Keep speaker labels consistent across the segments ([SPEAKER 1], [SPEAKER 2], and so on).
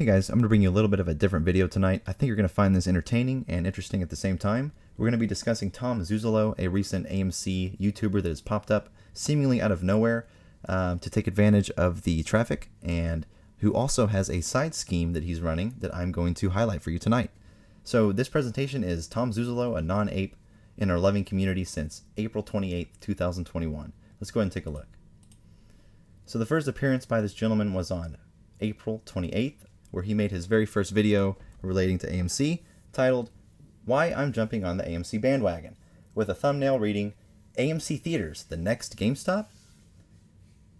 [SPEAKER 1] Hey guys, I'm going to bring you a little bit of a different video tonight. I think you're going to find this entertaining and interesting at the same time. We're going to be discussing Tom Zuzolo, a recent AMC YouTuber that has popped up seemingly out of nowhere to take advantage of the traffic, and who also has a side scheme that he's running that I'm going to highlight for you tonight. So this presentation is Tom Zuzolo, a non-ape in our loving community since April 28th, 2021. Let's go ahead and take a look. So the first appearance by this gentleman was on April 28th, where he made his very first video relating to AMC, titled "Why I'm Jumping on the AMC Bandwagon," with a thumbnail reading, "AMC Theaters, the next GameStop?"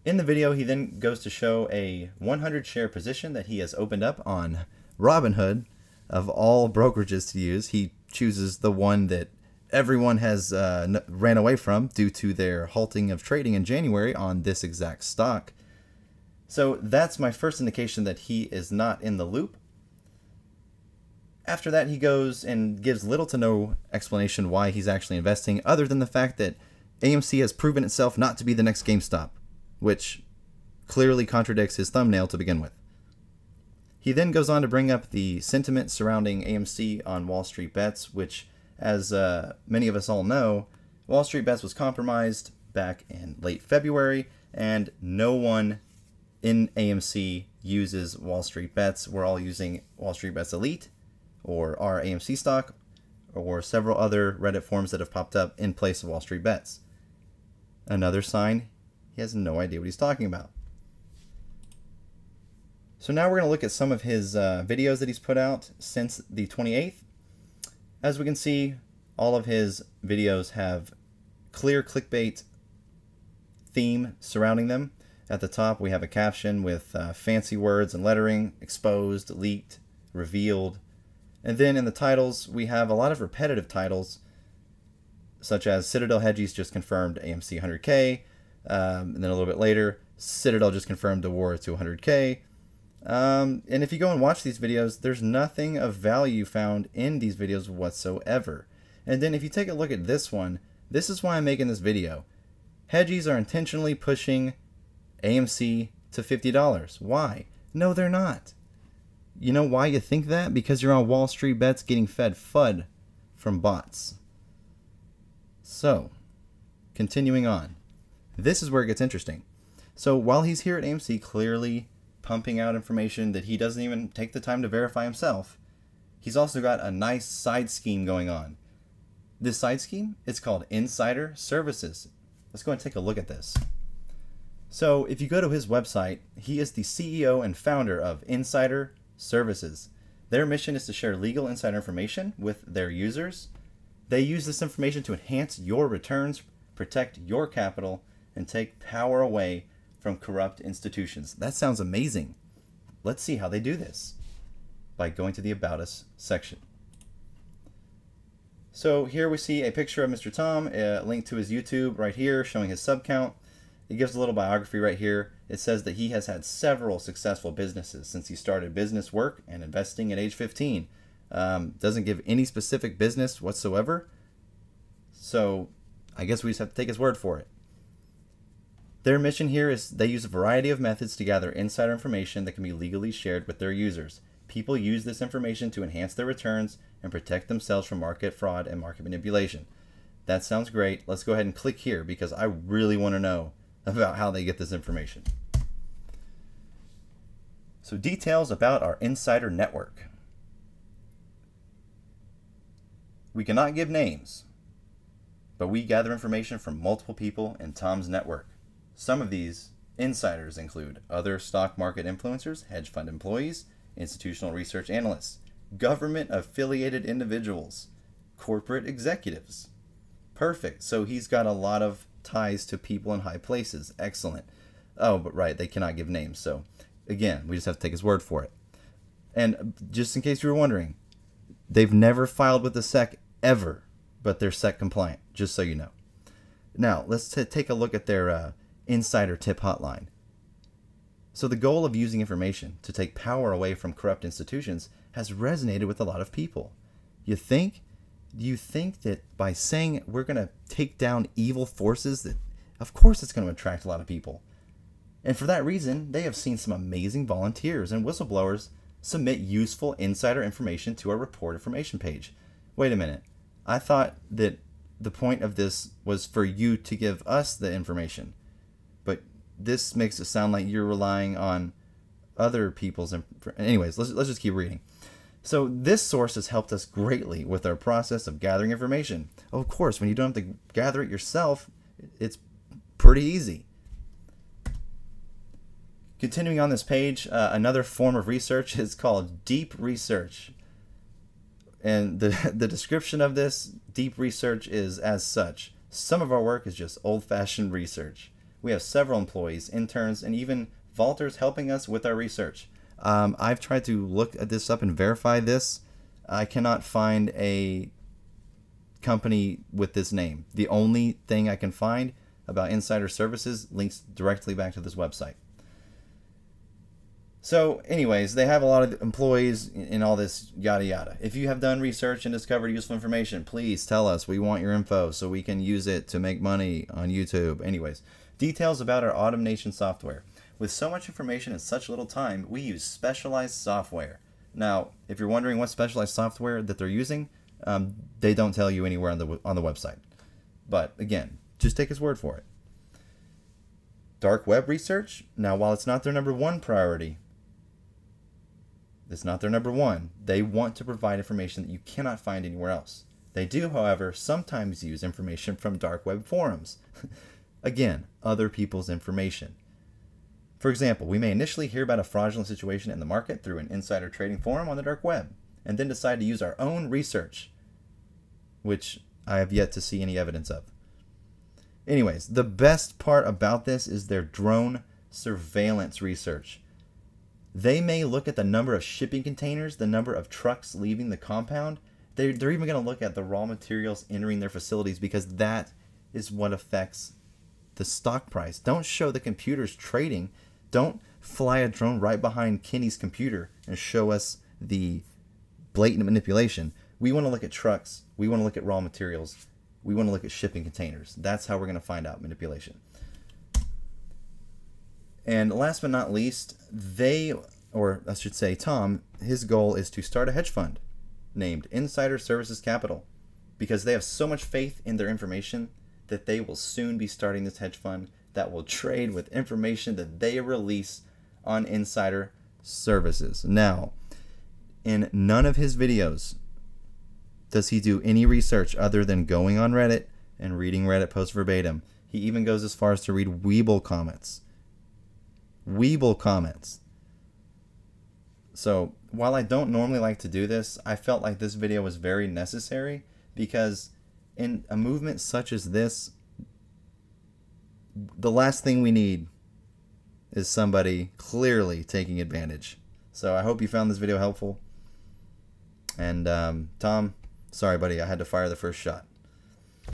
[SPEAKER 1] In the video, he then goes to show a 100 share position that he has opened up on Robinhood. Of all brokerages to use, he chooses the one that everyone has ran away from due to their halting of trading in January on this exact stock. So that's my first indication that he is not in the loop. After that, he goes and gives little to no explanation why he's actually investing, other than the fact that AMC has proven itself not to be the next GameStop, which clearly contradicts his thumbnail to begin with. He then goes on to bring up the sentiment surrounding AMC on Wall Street Bets, which, as many of us all know, Wall Street Bets was compromised back in late February, and no one in AMC uses Wall Street Bets. We're all using Wall Street Bets Elite, or our AMC stock, or several other Reddit forums that have popped up in place of Wall Street Bets. Another sign he has no idea what he's talking about. So now we're going to look at some of his videos that he's put out since the 28th. As we can see, all of his videos have clear clickbait theme surrounding them. At the top, we have a caption with fancy words and lettering: exposed, leaked, revealed. And then in the titles, we have a lot of repetitive titles, such as Citadel Hedgies just confirmed AMC 100K. And then a little bit later, Citadel just confirmed award to 100K. And if you go and watch these videos, there's nothing of value found in these videos whatsoever. And then if you take a look at this one, this is why I'm making this video. Hedgies are intentionally pushing AMC to $50. Why? No, they're not. You know why you think that? Because you're on Wall Street Bets getting fed FUD from bots. So, continuing on. This is where it gets interesting. So while he's here at AMC clearly pumping out information that he doesn't even take the time to verify himself, he's also got a nice side scheme going on. This side scheme, it's called Insider Services. Let's go and take a look at this. So if you go to his website, he is the CEO and founder of Insider Services. Their mission is to share legal insider information with their users. They use this information to enhance your returns, protect your capital, and take power away from corrupt institutions. That sounds amazing. Let's see how they do this by going to the About Us section. So here we see a picture of Mr. Tom, a link to his YouTube right here showing his sub count. It gives a little biography right here. It says that he has had several successful businesses since he started business work and investing at age 15. Doesn't give any specific business whatsoever. So I guess we just have to take his word for it. Their mission here is they use a variety of methods to gather insider information that can be legally shared with their users. People use this information to enhance their returns and protect themselves from market fraud and market manipulation. That sounds great. Let's go ahead and click here because I really want to know about how they get this information. So details about our insider network. We cannot give names, but we gather information from multiple people in Tom's network. Some of these insiders include other stock market influencers, hedge fund employees, institutional research analysts, government-affiliated individuals, corporate executives. Perfect. So he's got a lot of ties to people in high places. Excellent. Oh, but right, they cannot give names. So again, we just have to take his word for it. And just in case you were wondering, they've never filed with the SEC ever, but they're SEC compliant, just so you know. Now, let's take a look at their insider tip hotline. So the goal of using information to take power away from corrupt institutions has resonated with a lot of people. Do you think that by saying we're going to take down evil forces, that of course it's going to attract a lot of people? And for that reason, they have seen some amazing volunteers and whistleblowers submit useful insider information to our report information page. Wait a minute. I thought that the point of this was for you to give us the information. But this makes it sound like you're relying on other people's... Anyways, let's just keep reading. So this source has helped us greatly with our process of gathering information. Of course, when you don't have to gather it yourself, it's pretty easy. Continuing on this page, another form of research is called deep research. And the description of this deep research is as such. Some of our work is just old-fashioned research. We have several employees, interns, and even vaulters helping us with our research. I've tried to look at this up and verify this. I cannot find a company with this name. The only thing I can find about insider services links directly back to this website. So anyways, they have a lot of employees in all this yada yada. If you have done research and discovered useful information, please tell us. We want your info so we can use it to make money on YouTube. Anyways, details about our automation software. With so much information in such little time, we use specialized software. Now, if you're wondering what specialized software that they're using, they don't tell you anywhere on the website. But again, just take his word for it. Dark web research. Now, while it's not their #1 priority, it's not their #1. They want to provide information that you cannot find anywhere else. They do, however, sometimes use information from dark web forums. Again, other people's information. For example, we may initially hear about a fraudulent situation in the market through an insider trading forum on the dark web, and then decide to use our own research, which I have yet to see any evidence of. Anyways, the best part about this is their drone surveillance research. They may look at the number of shipping containers, the number of trucks leaving the compound. They're even going to look at the raw materials entering their facilities, because that is what affects the stock price. Don't show the computers trading. Don't fly a drone right behind Kenny's computer and show us the blatant manipulation. We want to look at trucks. We want to look at raw materials. We want to look at shipping containers. That's how we're going to find out manipulation. And last but not least, Tom, his goal is to start a hedge fund named Insider Services Capital, because they have so much faith in their information that they will soon be starting this hedge fund that will trade with information that they release on insider services. Now, in none of his videos does he do any research other than going on Reddit and reading Reddit posts verbatim. He even goes as far as to read Weeble comments. Weeble comments. So, while I don't normally like to do this, I felt like this video was very necessary, because in a movement such as this, the last thing we need is somebody clearly taking advantage. So I hope you found this video helpful. And Tom, sorry buddy, I had to fire the first shot.